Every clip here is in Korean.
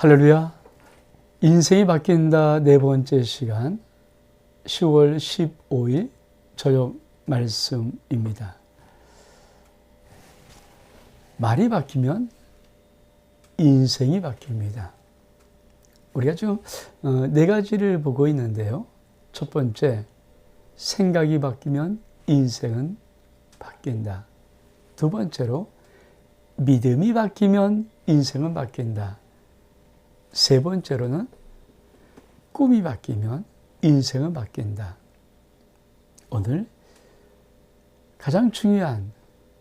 할렐루야. 인생이 바뀐다 네 번째 시간 10월 15일 저녁 말씀입니다. 말이 바뀌면 인생이 바뀝니다. 우리가 지금 네 가지를 보고 있는데요. 첫 번째, 생각이 바뀌면 인생은 바뀐다. 두 번째로, 믿음이 바뀌면 인생은 바뀐다. 세 번째로는, 꿈이 바뀌면 인생은 바뀐다. 오늘 가장 중요한,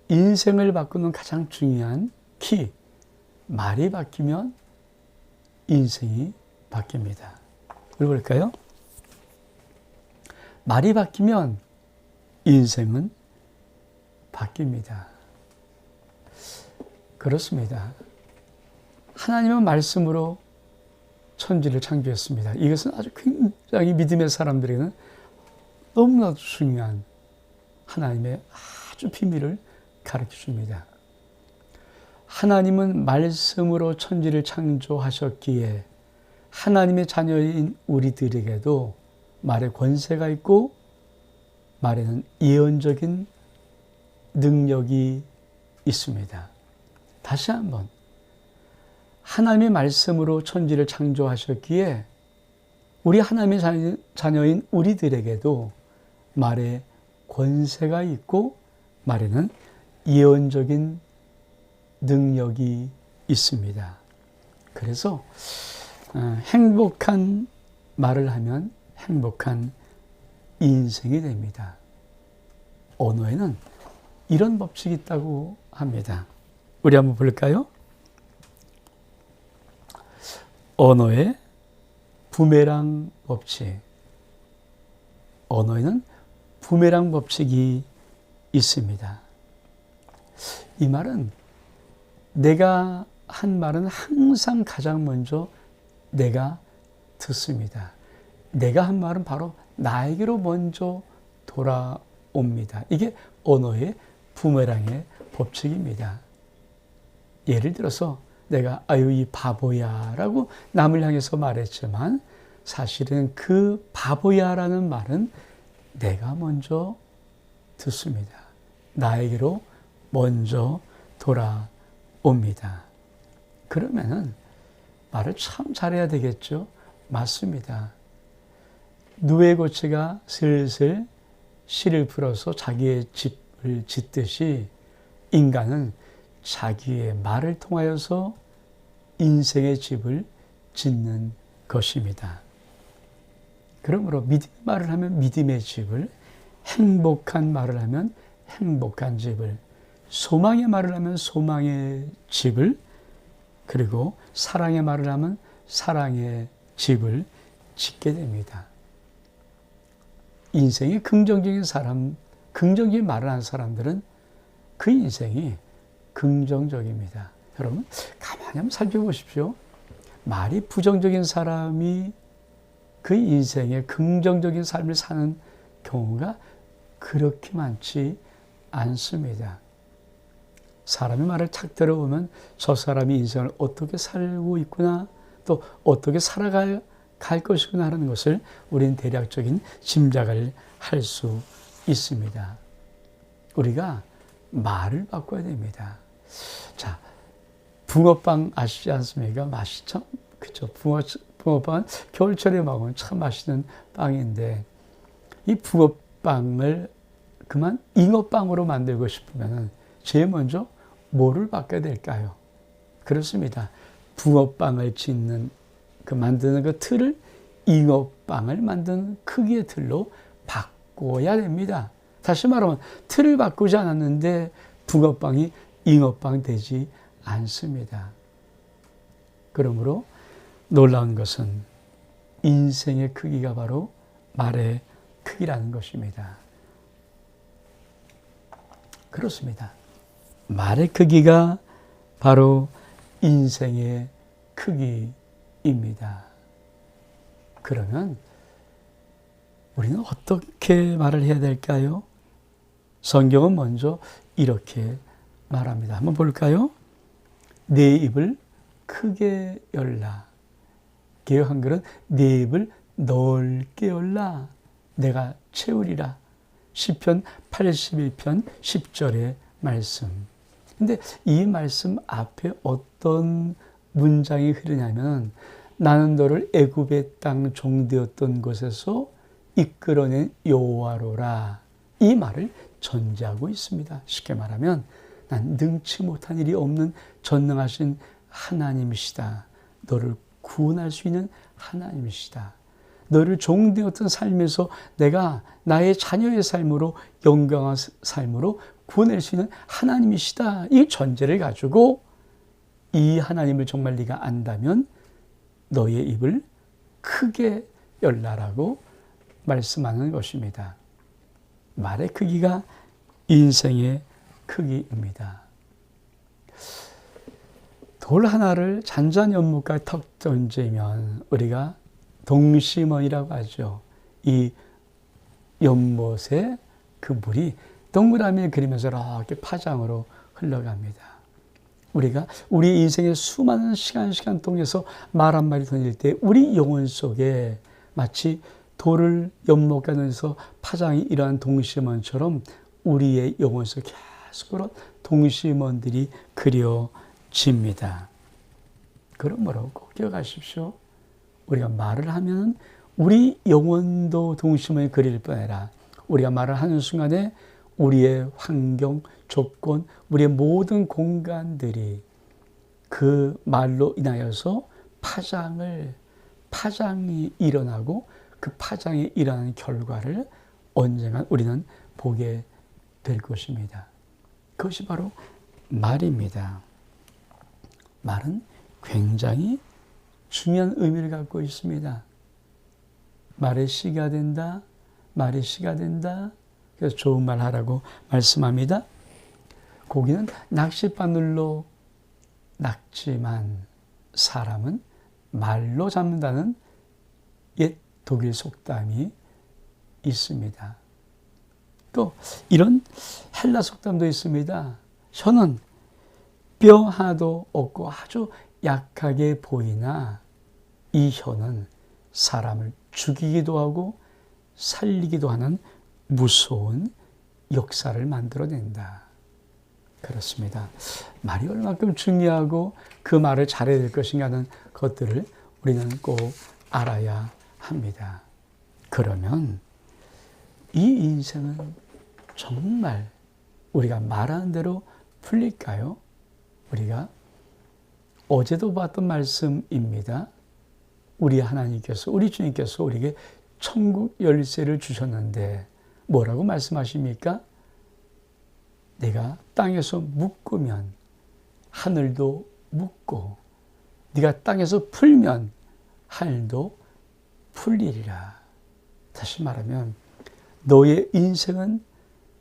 인생을 바꾸는 가장 중요한 키, 말이 바뀌면 인생이 바뀝니다. 읽어볼까요? 말이 바뀌면 인생은 바뀝니다. 그렇습니다. 하나님은 말씀으로 천지를 창조했습니다. 이것은 아주 굉장히 믿음의 사람들에게는 너무나도 중요한 하나님의 아주 비밀을 가르쳐 줍니다. 하나님은 말씀으로 천지를 창조하셨기에 하나님의 자녀인 우리들에게도 말에 권세가 있고 말에는 예언적인 능력이 있습니다. 다시 한번, 하나님의 말씀으로 천지를 창조하셨기에 우리 하나님의 자녀인 우리들에게도 말에 권세가 있고 말에는 예언적인 능력이 있습니다. 그래서 행복한 말을 하면 행복한 인생이 됩니다. 언어에는 이런 법칙이 있다고 합니다. 우리 한번 볼까요? 언어의 부메랑 법칙. 언어에는 부메랑 법칙이 있습니다. 이 말은 내가 한 말은 항상 가장 먼저 내가 듣습니다. 내가 한 말은 바로 나에게로 먼저 돌아옵니다. 이게 언어의 부메랑의 법칙입니다. 예를 들어서 내가 아유 이 바보야 라고 남을 향해서 말했지만 사실은 그 바보야 라는 말은 내가 먼저 듣습니다. 나에게로 먼저 돌아옵니다. 그러면은 말을 참 잘해야 되겠죠? 맞습니다. 누에 고치가 슬슬 씨를 풀어서 자기의 집을 짓듯이 인간은 자기의 말을 통하여서 인생의 집을 짓는 것입니다. 그러므로 믿음의 말을 하면 믿음의 집을, 행복한 말을 하면 행복한 집을, 소망의 말을 하면 소망의 집을, 그리고 사랑의 말을 하면 사랑의 집을 짓게 됩니다. 인생이 긍정적인 사람, 긍정적인 말을 하는 사람들은 그 인생이 긍정적입니다. 여러분, 가만히 한번 살펴보십시오. 말이 부정적인 사람이 그 인생에 긍정적인 삶을 사는 경우가 그렇게 많지 않습니다. 사람의 말을 착 들어보면 저 사람이 인생을 어떻게 살고 있구나, 또 어떻게 살아갈 것이구나 하는 것을 우리는 대략적인 짐작을 할 수 있습니다. 우리가 말을 바꿔야 됩니다. 자, 붕어빵 아시지 않습니까? 맛있죠? 그렇죠. 붕어빵은 겨울철에 먹으면 참 맛있는 빵인데 이 붕어빵을 그만 잉어빵으로 만들고 싶으면 제일 먼저 뭐를 바꿔야 될까요? 그렇습니다. 붕어빵을 짓는 만드는 그 틀을 잉어빵을 만드는 크기의 틀로 바꿔야 됩니다. 다시 말하면 틀을 바꾸지 않았는데 붕어빵이 잉어빵 되지 않습니다. 그러므로 놀라운 것은 인생의 크기가 바로 말의 크기라는 것입니다. 그렇습니다. 말의 크기가 바로 인생의 크기입니다. 그러면 우리는 어떻게 말을 해야 될까요? 성경은 먼저 이렇게 말합니다. 한번 볼까요? 내 입을 크게 열라. 개혁 한글은 네 입을 넓게 열라 내가 채우리라. 시편 81편 10절의 말씀. 근데 이 말씀 앞에 어떤 문장이 흐르냐면 나는 너를 애굽의 땅 종되었던 곳에서 이끌어낸 여호와로라. 이 말을 전제하고 있습니다. 쉽게 말하면 난 능치 못한 일이 없는 전능하신 하나님이시다. 너를 구원할 수 있는 하나님이시다. 너를 종되었던 삶에서 내가 나의 자녀의 삶으로 영광한 삶으로 구원할 수 있는 하나님이시다. 이 전제를 가지고 이 하나님을 정말 네가 안다면 너의 입을 크게 열라라고 말씀하는 것입니다. 말의 크기가 인생의 크기입니다. 돌 하나를 잔잔 연못가에 턱 던지면 우리가 동심원이라고 하죠. 이 연못에 그 물이 동그라미 그리면서 이렇게 파장으로 흘러갑니다. 우리가 우리 인생의 수많은 시간 통해서 말 한마디 던질 때 우리 영혼 속에 마치 돌을 연못가에 던져서 파장이 일어난 동심원처럼 우리의 영혼 속에 계속 그런 동심원들이 그려집니다. 그러므로 꼭 기억하십시오. 우리가 말을 하면 우리 영혼도 동심원이 그릴 뿐 아니라 우리가 말을 하는 순간에 우리의 환경, 조건, 우리의 모든 공간들이 그 말로 인하여서 파장이 일어나고 그 파장이 일어나는 결과를 언젠가 우리는 보게 될 것입니다. 그것이 바로 말입니다. 말은 굉장히 중요한 의미를 갖고 있습니다. 말의 씨가 된다. 말의 씨가 된다. 그래서 좋은 말 하라고 말씀합니다. 고기는 낚싯바늘로 낚지만 사람은 말로 잡는다는 옛 독일 속담이 있습니다. 또 이런 헬라 속담도 있습니다. 혀는 뼈 하나도 없고 아주 약하게 보이나 이 혀는 사람을 죽이기도 하고 살리기도 하는 무서운 역사를 만들어낸다. 그렇습니다. 말이 얼마큼 중요하고 그 말을 잘해야 될 것인가 하는 것들을 우리는 꼭 알아야 합니다. 그러면 이 인생은 정말 우리가 말하는 대로 풀릴까요? 우리가 어제도 봤던 말씀입니다. 우리 하나님께서, 우리 주님께서 우리에게 천국 열쇠를 주셨는데 뭐라고 말씀하십니까? 내가 땅에서 묶으면 하늘도 묶고 네가 땅에서 풀면 하늘도 풀리리라. 다시 말하면 너의 인생은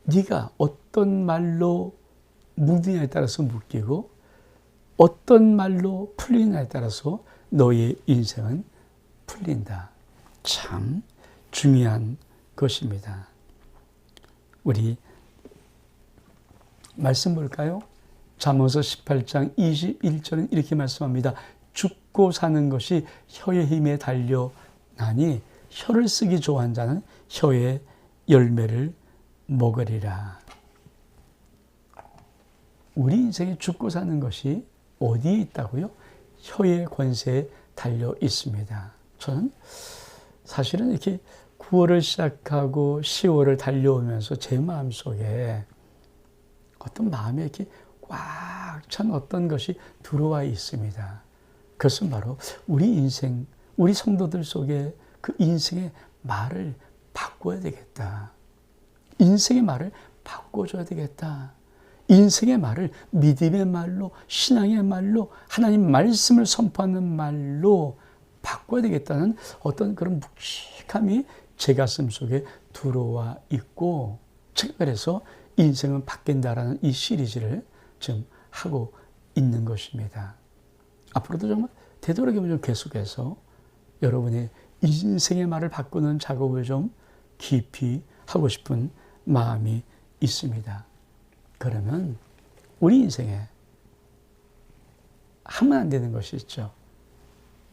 네가 어떤 말로 묶느냐에 따라서 묶이고 어떤 말로 풀리느냐에 따라서 너의 인생은 풀린다. 참 중요한 것입니다. 우리 말씀 볼까요? 잠언서 18장 21절은 이렇게 말씀합니다. 죽고 사는 것이 혀의 힘에 달려나니 혀를 쓰기 좋아하는 자는 혀의 열매를 먹으리라. 우리 인생에 죽고 사는 것이 어디에 있다고요? 혀의 권세에 달려 있습니다. 저는 사실은 이렇게 9월을 시작하고 10월을 달려오면서 제 마음속에 어떤 마음에 이렇게 꽉 찬 어떤 것이 들어와 있습니다. 그것은 바로 우리 인생, 우리 성도들 속에 그 인생의 말을 바꿔야 되겠다. 인생의 말을 바꿔줘야 되겠다. 인생의 말을 믿음의 말로, 신앙의 말로, 하나님 말씀을 선포하는 말로 바꿔야 되겠다는 어떤 그런 묵직함이 제 가슴 속에 들어와 있고, 제가 그래서 인생은 바뀐다라는 이 시리즈를 지금 하고 있는 것입니다. 앞으로도 정말 되도록이면 좀 계속해서 여러분의 인생의 말을 바꾸는 작업을 좀 깊이 하고 싶은 마음이 있습니다. 그러면 우리 인생에 하면 안 되는 것이 있죠.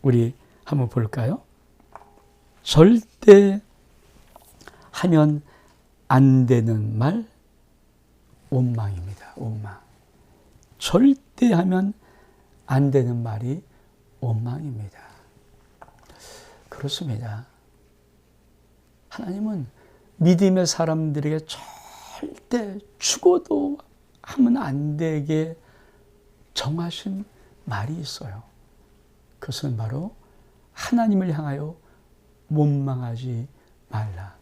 우리 한번 볼까요? 절대 하면 안 되는 말, 원망입니다. 원망. 절대 하면 안 되는 말이 원망입니다. 그렇습니다. 하나님은 믿음의 사람들에게 절대 죽어도 하면 안 되게 정하신 말이 있어요. 그것은 바로 하나님을 향하여 원망하지 말라.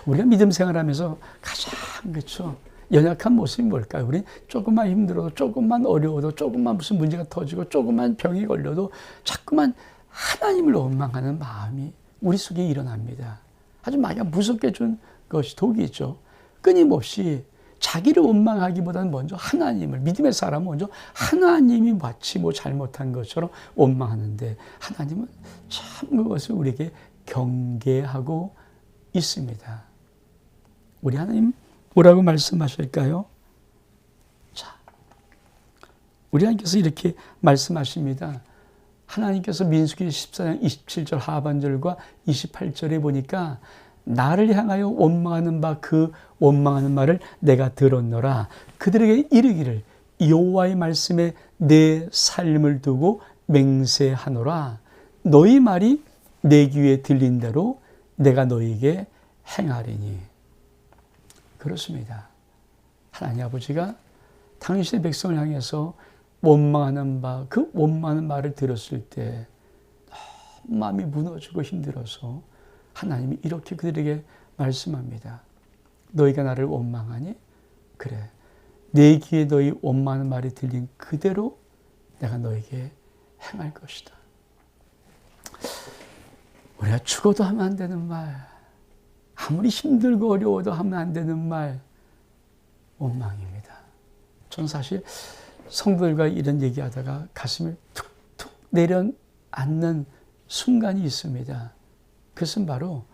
우리가 믿음 생활하면서 가장 그렇죠. 연약한 모습이 뭘까요? 우리 조금만 힘들어도, 조금만 어려워도, 조금만 무슨 문제가 터지고, 조금만 병이 걸려도 자꾸만 하나님을 원망하는 마음이 우리 속에 일어납니다. 아주 마냥 무섭게 준 것이 독이죠. 끊임없이 자기를 원망하기보다는 먼저 하나님을, 믿음의 사람은 먼저 하나님이 마치 뭐 잘못한 것처럼 원망하는데, 하나님은 참 그것을 우리에게 경계하고 있습니다. 우리 하나님 뭐라고 말씀하실까요? 자, 우리 하나님께서 이렇게 말씀하십니다. 하나님께서 민수기 14장 27절 하반절과 28절에 보니까 나를 향하여 원망하는 바 그 원망하는 말을 내가 들었노라. 그들에게 이르기를 여호와의 말씀에 내 삶을 두고 맹세하노라. 너희 말이 내 귀에 들린 대로 내가 너희에게 행하리니. 그렇습니다. 하나님 아버지가 당신의 백성을 향해서 원망하는 바, 그 원망하는 말을 들었을 때 너무 마음이 무너지고 힘들어서 하나님이 이렇게 그들에게 말씀합니다. 너희가 나를 원망하니? 그래. 내 귀에 너희 원망하는 말이 들린 그대로 내가 너에게 행할 것이다. 우리가 죽어도 하면 안 되는 말, 아무리 힘들고 어려워도 하면 안 되는 말, 원망입니다. 전 사실 성도들과 이런 얘기하다가 가슴이 툭툭 내려앉는 순간이 있습니다. 그것은 바로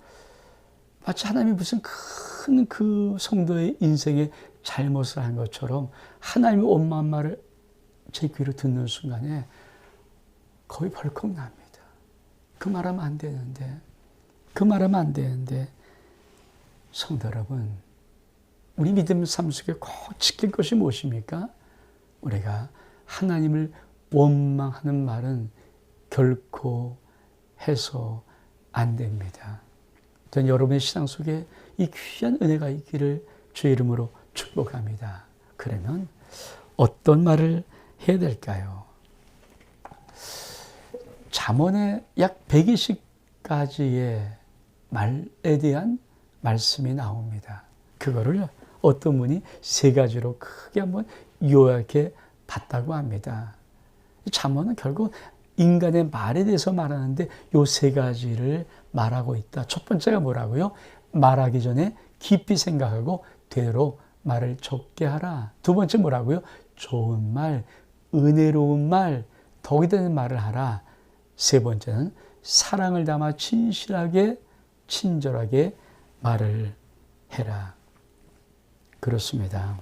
마치 하나님이 무슨 큰 그 성도의 인생에 잘못을 한 것처럼 하나님의 원망한 말을 제 귀로 듣는 순간에 거의 벌컥 납니다. 그 말하면 안 되는데, 그 말하면 안 되는데. 성도 여러분, 우리 믿음 삶 속에 꼭 지킬 것이 무엇입니까? 우리가 하나님을 원망하는 말은 결코 해서 안 됩니다. 전 여러분의 신앙 속에 이 귀한 은혜가 있기를 주의 이름으로 축복합니다. 그러면 어떤 말을 해야 될까요? 잠언에 약 120가지의 말에 대한 말씀이 나옵니다. 그거를 어떤 분이 3가지로 크게 한번 요약해 봤다고 합니다. 잠언은 결국 인간의 말에 대해서 말하는데 요 3가지를 말하고 있다. 첫 번째가 뭐라고요? 말하기 전에 깊이 생각하고 되도록 말을 적게 하라. 두 번째 뭐라고요? 좋은 말, 은혜로운 말, 덕이 되는 말을 하라. 세 번째는 사랑을 담아 진실하게, 친절하게 말을 해라. 그렇습니다.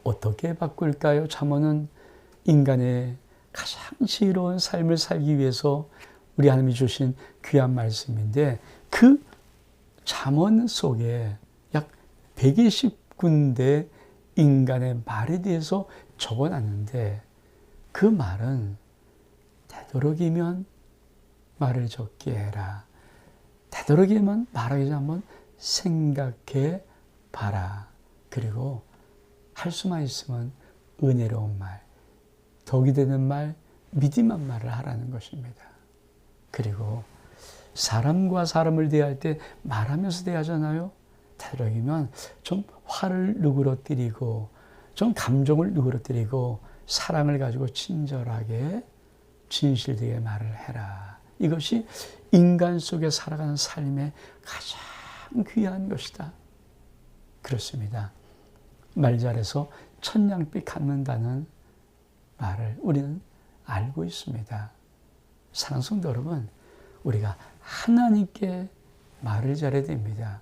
어떻게 바꿀까요? 잠언은 인간의 가장 지혜로운 삶을 살기 위해서 우리 하나님이 주신 귀한 말씀인데, 그 잠언 속에 약 120군데 인간의 말에 대해서 적어놨는데, 그 말은 되도록이면 말을 적게 해라. 되도록이면 말하기 전에 한번 생각해 봐라. 그리고 할 수만 있으면 은혜로운 말, 덕이 되는 말, 믿음한 말을 하라는 것입니다. 그리고 사람과 사람을 대할 때 말하면서 대하잖아요. 되도록이면 좀 화를 누그러뜨리고, 좀 감정을 누그러뜨리고, 사랑을 가지고 친절하게, 진실되게 말을 해라. 이것이 인간 속에 살아가는 삶의 가장 귀한 것이다. 그렇습니다. 말 잘해서 천냥빚 갚는다는 말을 우리는 알고 있습니다. 사랑하는 성도 여러분, 우리가 하나님께 말을 잘해야 됩니다.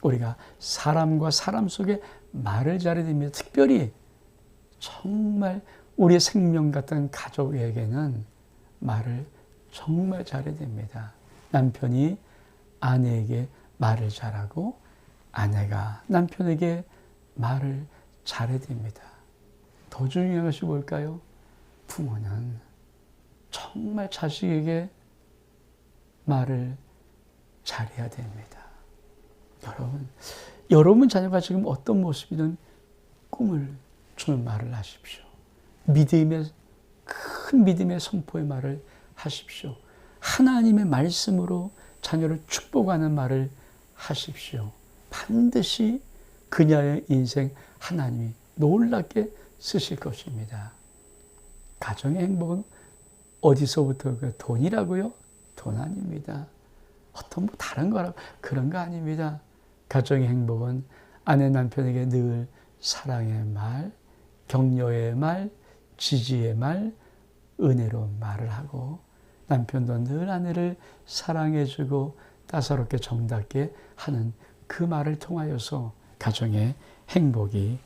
우리가 사람과 사람 속에 말을 잘해야 됩니다. 특별히 정말 우리의 생명 같은 가족에게는 말을 정말 잘해야 됩니다. 남편이 아내에게 말을 잘하고 아내가 남편에게 말을 잘해야 됩니다. 더 중요한 것이 뭘까요? 부모는 정말 자식에게 말을 잘해야 됩니다. 여러분 자녀가 지금 어떤 모습이든 꿈을 주는 말을 하십시오. 큰 믿음의 선포의 말을 하십시오. 하나님의 말씀으로 자녀를 축복하는 말을 하십시오. 반드시 그녀의 인생 하나님이 놀랍게 쓰실 것입니다. 가정의 행복은 어디서부터 돈이라고요? 돈 아닙니다. 어떤 다른 거라고 그런 거 아닙니다. 가정의 행복은 아내 남편에게 늘 사랑의 말, 격려의 말, 지지의 말, 은혜로운 말을 하고 남편도 늘 아내를 사랑해주고 따사롭게 정답게 하는 그 말을 통하여서 가정에 행복이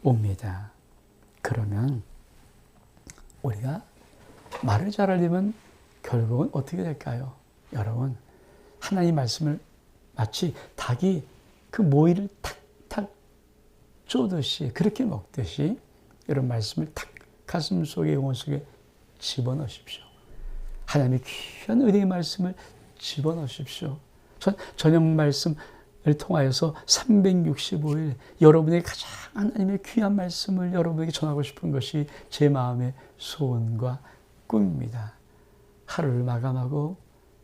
옵니다. 그러면 우리가 말을 잘하려면 결국은 어떻게 될까요? 여러분, 하나님 말씀을 마치 닭이 그 모이를 탁탁 쪼듯이 그렇게 먹듯이 이런 말씀을 탁 가슴 속에 영혼 속에 집어넣으십시오. 하나님의 귀한 은혜의 말씀을 집어넣으십시오. 저녁 말씀을 통하여서 365일 여러분에게 가장 하나님의 귀한 말씀을 여러분에게 전하고 싶은 것이 제 마음의 소원과 꿈입니다. 하루를 마감하고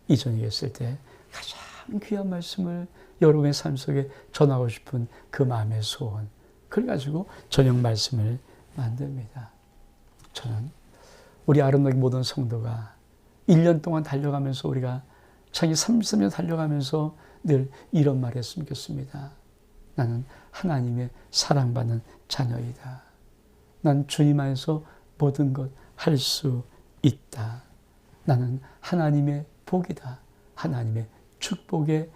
이 저녁에 있을 때 가장 귀한 말씀을 여러분의 삶 속에 전하고 싶은 그 마음의 소원, 그걸 가지고 저녁 말씀을 만듭니다. 저는 우리 아름다운 모든 성도가 1년 동안 달려가면서 우리가 자기 33년 달려가면서 늘 이런 말 했으면 좋겠습니다. 나는 하나님의 사랑받는 자녀이다. 난 주님 안에서 모든 것 할 수 있다. 나는 하나님의 복이다. 하나님의 축복의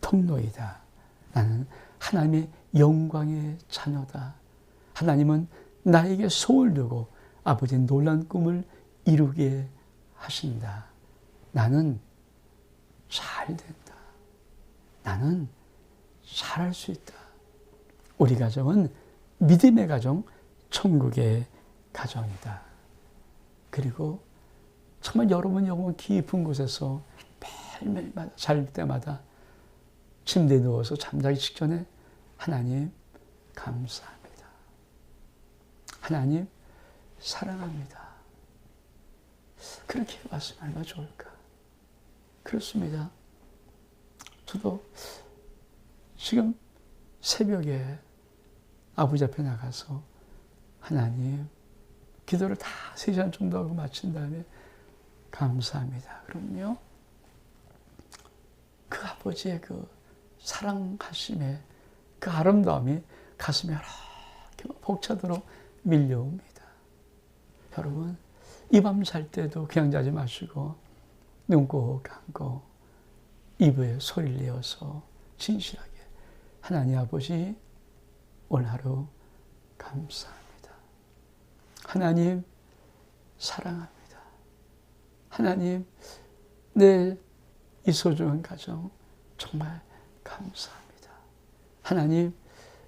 통로이다. 나는 하나님의 영광의 자녀다. 하나님은 나에게 소원을 두고 아버지의 놀라운 꿈을 이루게 하신다. 나는 잘 된다. 나는 잘할 수 있다. 우리 가정은 믿음의 가정, 천국의 가정이다. 그리고 정말 여러분 영혼 깊은 곳에서 매일매일마다 잘 때마다 침대에 누워서 잠자기 직전에 하나님 감사합니다. 하나님 사랑합니다. 그렇게 해봤으면 얼마나 좋을까. 그렇습니다. 저도 지금 새벽에 아버지 앞에 나가서 하나님 기도를 다 3시간 정도 하고 마친 다음에 감사합니다. 그럼요. 그 아버지의 그 사랑하심의 그 아름다움이 가슴에 이렇게 벅차도록 밀려옵니다. 여러분, 이 밤 잘 때도 그냥 자지 마시고 눈 꼭 감고 입에 소리를 내어서 진실하게 하나님 아버지 오늘 하루 감사합니다. 하나님 사랑합니다. 하나님 내 이 소중한 가정 정말 감사합니다. 하나님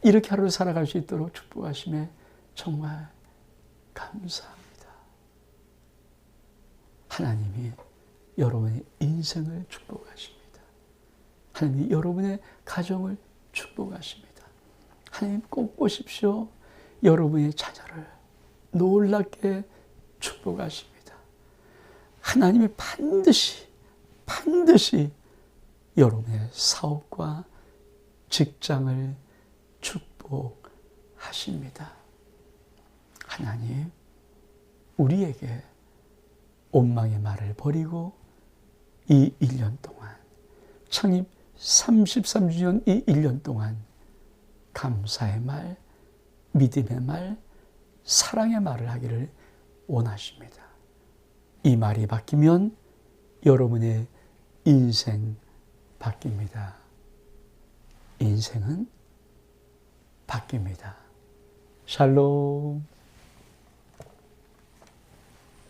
이렇게 하루를 살아갈 수 있도록 축복하심에 정말 감사합니다. 하나님이 여러분의 인생을 축복하십니다. 하나님이 여러분의 가정을 축복하십니다. 하나님 꼭 보십시오. 여러분의 자녀를 놀랍게 축복하십니다. 하나님이 반드시 여러분의 사업과 직장을 축복하십니다. 하나님, 우리에게 원망의 말을 버리고 이 1년 동안, 창립 33주년 이 1년 동안 감사의 말, 믿음의 말, 사랑의 말을 하기를 원하십니다. 이 말이 바뀌면 여러분의 인생 바뀝니다. 인생은 바뀝니다. 샬롬.